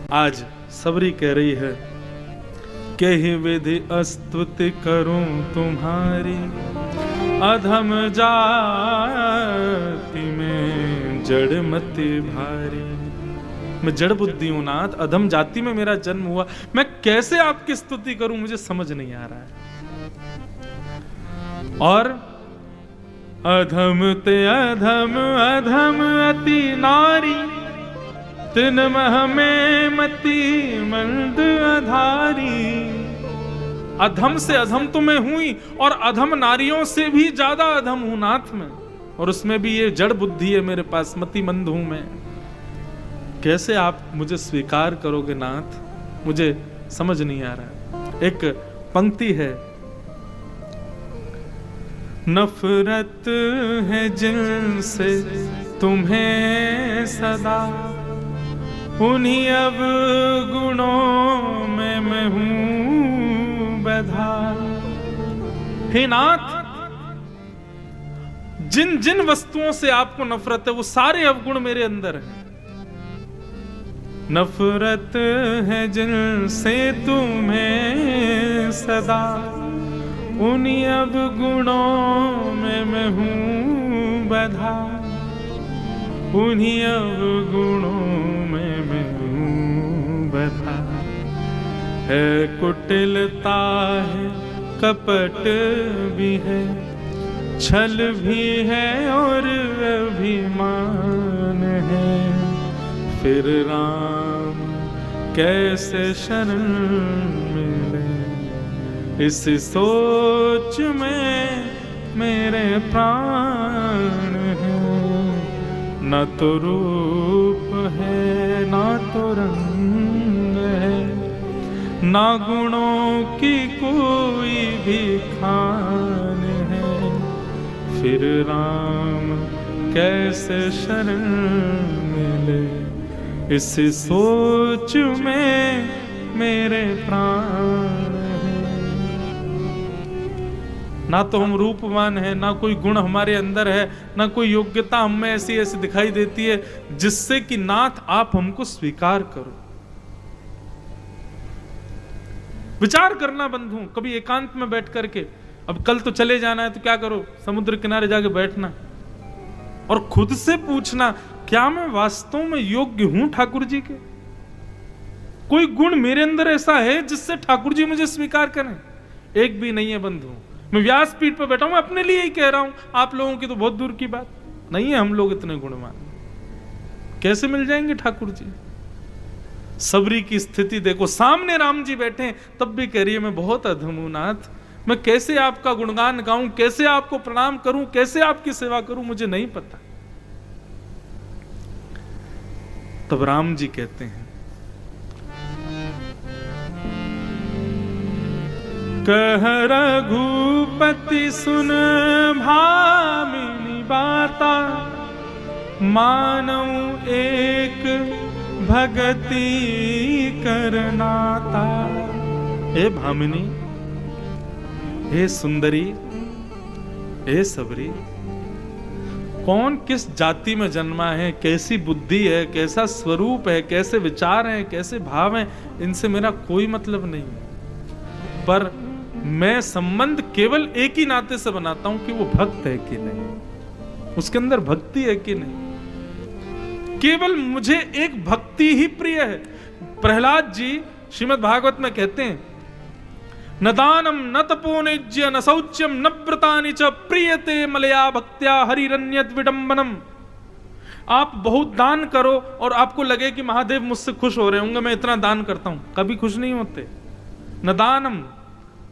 आज सबरी कह रही है, कही विधि स्तुति करूं तुम्हारी, अधम जाति में जड़ मति भारी। मैं जड़ बुद्धि हूं नाथ, अधम जाति में मेरा जन्म हुआ, मैं कैसे आपकी स्तुति करूं, मुझे समझ नहीं आ रहा है। और अधम ते अधम अधम अति नारी, तिन मह में मति मंद अधारी। अधम से अधम तो मैं हूं ही, और अधम नारियों से भी ज्यादा अधम हूं नाथ में, और उसमें भी ये जड़ बुद्धि है मेरे पास, मति मंद हूं मैं। कैसे आप मुझे स्वीकार करोगे नाथ, मुझे समझ नहीं आ रहा। एक पंक्ति है, नफरत है जिनसे तुम्हें सदा, उन्हीं अवगुणों में मैं हूं बधा। हे नाथ, जिन जिन वस्तुओं से आपको नफरत है वो सारे अवगुण मेरे अंदर हैं। नफरत है जिनसे तुम्हें सदा, उन्हीं अवगुणों में मैं हूं बधा, उन्हीं अवगुणों में मैं हूं बधा। है कुटिलता है, कपट भी है, छल भी है और अभिमान है। फिर राम कैसे शरण मिले, इस सोच में मेरे प्राण हैं। न तो रूप है ना तो रंग है, ना गुणों की कोई भी खान है। फिर राम कैसे शरण मिले, इस सोच में मेरे प्राण हैं। ना तो हम रूपवान हैं, ना कोई गुण हमारे अंदर है, ना कोई योग्यता हम में ऐसी ऐसी दिखाई देती है जिससे कि नाथ आप हमको स्वीकार करो। विचार करना बंधु, कभी एकांत में बैठ करके, अब कल तो चले जाना है तो क्या करो, समुद्र किनारे जाके बैठना और खुद से पूछना, क्या मैं वास्तव में योग्य हूं ठाकुर जी के? कोई गुण मेरे अंदर ऐसा है जिससे ठाकुर जी मुझे स्वीकार करें? एक भी नहीं है बंधु। मैं व्यासपीठ पर बैठा हूं, मैं अपने लिए ही कह रहा हूं, आप लोगों की तो बहुत दूर की बात नहीं है। हम लोग इतने गुणवान कैसे मिल जाएंगे ठाकुर जी? सबरी की स्थिति देखो, सामने राम जी बैठे तब भी कह रही है मैं बहुत अधम हूं नाथ, मैं कैसे आपका गुणगान गाऊं, कैसे आपको प्रणाम करूं, कैसे आपकी सेवा करूं, मुझे नहीं पता। तब राम जी कहते हैं, कह रघुपति सुन भामिनी बाता, मानऊ एक भगति करनाता। हे भामिनी, हे सुंदरी, हे सबरी, कौन किस जाति में जन्मा है, कैसी बुद्धि है, कैसा स्वरूप है, कैसे विचार हैं, कैसे भाव हैं, इनसे मेरा कोई मतलब नहीं, पर मैं संबंध केवल एक ही नाते से बनाता हूं कि वो भक्त है कि नहीं, उसके अंदर भक्ति है कि नहीं। केवल मुझे एक भक्ति ही प्रिय है। प्रहलाद जी श्रीमद् भागवत में कहते हैं, न दानम न तपोनिज्य न शौच्यम न व्रतानि च प्रियते मलया भक्त्या हरिरन्यत विडंबनम। आप बहुत दान करो और आपको लगे कि महादेव मुझसे खुश हो रहे होंगे, मैं इतना दान करता हूं, कभी खुश नहीं होते। न दानम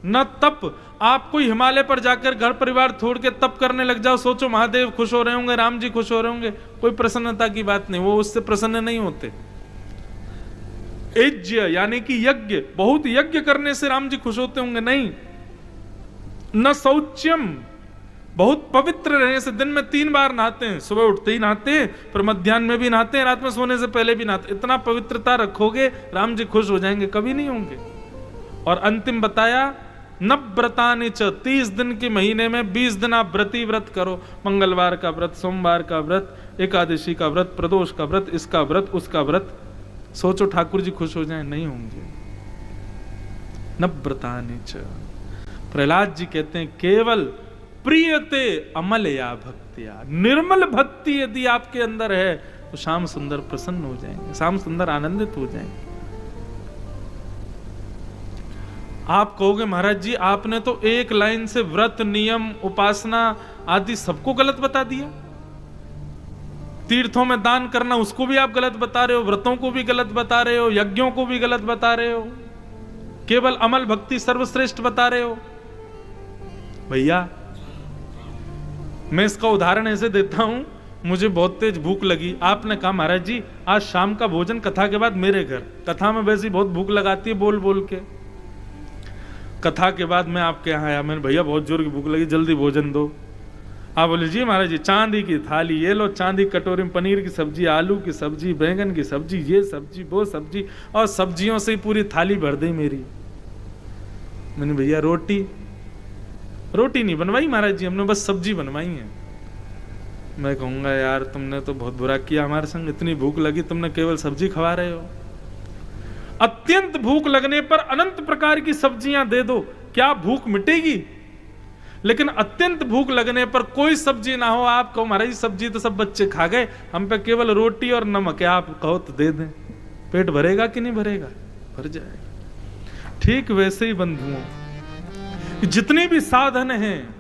न तप, आप कोई हिमालय पर जाकर घर परिवार छोड़ के तप करने लग जाओ, सोचो महादेव खुश हो रहे होंगे, राम जी खुश हो रहे होंगे, कोई प्रसन्नता की बात नहीं, वो उससे प्रसन्न नहीं होते। यज्ञ यानी कि यज्ञ, बहुत यज्ञ करने से राम जी खुश होते होंगे, नहीं। न शौच्यम, बहुत पवित्र रहने से, दिन में 3 बार नहाते हैं, सुबह उठते ही नहाते हैं, फिर मध्याह्न में भी नहाते हैं, रात में सोने से पहले भी नहाते। इतना पवित्रता रखोगे राम जी खुश हो जाएंगे? कभी नहीं होंगे। और अंतिम बताया, न व्रतानि च, 30 दिन के महीने में 20 दिन आप व्रती व्रत करो, मंगलवार का व्रत, सोमवार का व्रत, एकादशी का व्रत, प्रदोष का व्रत, इसका व्रत, उसका व्रत, सोचो ठाकुर जी खुश हो जाएं, नहीं होंगे। नव्रतानि च, प्रहलाद जी कहते हैं केवल प्रियते अमलया भक्तिया, निर्मल भक्ति यदि आपके अंदर है तो श्याम सुंदर प्रसन्न हो जाएंगे, श्याम सुंदर आनंदित हो जाएंगे। आप कहोगे महाराज जी आपने तो एक लाइन से व्रत नियम उपासना आदि सबको गलत बता दिया, तीर्थों में दान करना उसको भी आप गलत बता रहे हो, व्रतों को भी गलत बता रहे हो, यज्ञों को भी गलत बता रहे हो, केवल अमल भक्ति सर्वश्रेष्ठ बता रहे हो। भैया मैं इसका उदाहरण ऐसे देता हूं, मुझे बहुत तेज भूख लगी, आपने कहा महाराज जी आज शाम का भोजन कथा के बाद मेरे घर, कथा में वैसी बहुत भूख लगाती है बोल बोल के, कथा के बाद मैं आपके यहाँ आया, मैंने भैया बहुत जोर की भूख लगी जल्दी भोजन दो। आप बोले जी महाराज जी चांदी की थाली, ये लो चांदी कटोरी में पनीर की सब्जी, आलू की सब्जी, बैंगन की सब्जी, ये सब्जी वो सब्जी, और सब्जियों से ही पूरी थाली भर दी मेरी। मैंने भैया रोटी, रोटी नहीं बनवाई महाराज जी, हमने बस सब्जी बनवाई है। मैं कहूंगा यार तुमने तो बहुत बुरा किया हमारे संग, इतनी भूख लगी तुमने केवल सब्जी खवा रहे हो। अत्यंत भूख लगने पर अनंत प्रकार की सब्जियां दे दो, क्या भूख मिटेगी? लेकिन अत्यंत भूख लगने पर कोई सब्जी ना हो, आप कहो महाराज सब्जी तो सब बच्चे खा गए, हम पे केवल रोटी और नमक है, आप कहो तो दे दें, पेट भरेगा कि नहीं भरेगा? भर जाएगा। ठीक वैसे ही बंधुओं जितने भी साधन हैं,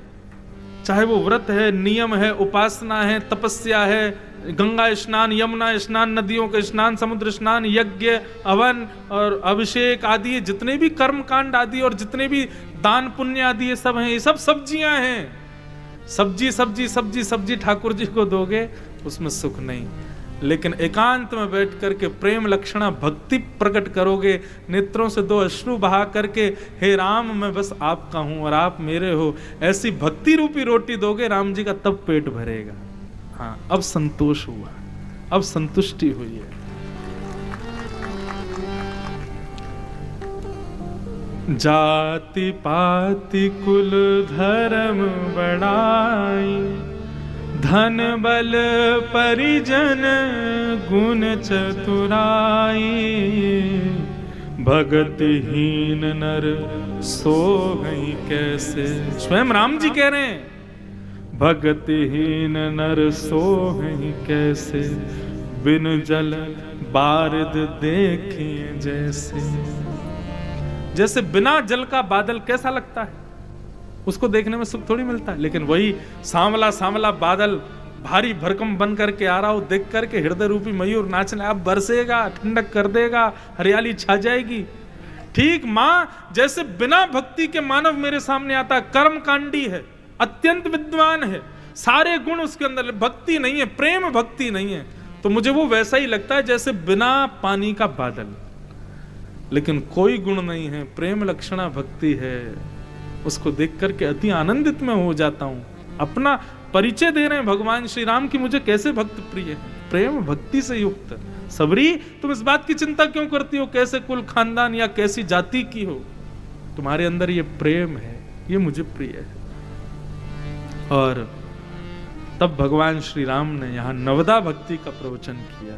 चाहे वो व्रत है, नियम है, उपासना है, तपस्या है, गंगा स्नान, यमुना स्नान, नदियों के स्नान, समुद्र स्नान, यज्ञ, हवन और अभिषेक आदि जितने भी कर्म कांड आदि और जितने भी दान पुण्य आदि ये सब हैं, ये सब सब्जियां हैं। सब्जी सब्जी सब्जी सब्जी ठाकुर जी को दोगे उसमें सुख नहीं, लेकिन एकांत में बैठ करके प्रेम लक्षणा भक्ति प्रकट करोगे, नेत्रों से दो अश्रु बहा करके हे राम मैं बस आपका हूं और आप मेरे हो, ऐसी भक्ति रूपी रोटी दोगे राम जी का, तब पेट भरेगा। हाँ अब संतोष हुआ, अब संतुष्टि हुई है। जाति पाति कुल धर्म बड़ाई, धन बल परिजन गुण चतुराई, भगतिहीन नर सोहई कैसे। स्वयं राम जी कह रहे हैं भगतिहीन नर सोहई कैसे, बिन जल बारिद देखिए जैसे। जैसे बिना जल का बादल कैसा लगता है, उसको देखने में सुख थोड़ी मिलता है, लेकिन वही सांवला सांवला बादल भारी भरकम बन करके आ रहा हो, देख करके हृदय रूपी मयूर नाचने, अब बरसेगा, ठंडक कर देगा, हरियाली छा जाएगी। ठीक मां जैसे बिना भक्ति के मानव मेरे सामने आता, कर्म कांडी है, अत्यंत विद्वान है, सारे गुण उसके अंदर, भक्ति नहीं है, प्रेम भक्ति नहीं है, तो मुझे वो वैसा ही लगता है जैसे बिना पानी का बादल, लेकिन कोई गुण नहीं है, प्रेम लक्षणा भक्ति है, उसको देख करके अति आनंदित में हो जाता हूं। अपना परिचय दे रहे हैं भगवान श्री राम की, मुझे कैसे भक्त प्रिय है, प्रेम भक्ति से युक्त। सबरी तुम इस बात की चिंता क्यों करती हो कैसे कुल खानदान या कैसी जाति की हो, तुम्हारे अंदर ये प्रेम है, ये मुझे प्रिय है। और तब भगवान श्री राम ने यहां नवदा भक्ति का प्रवचन किया।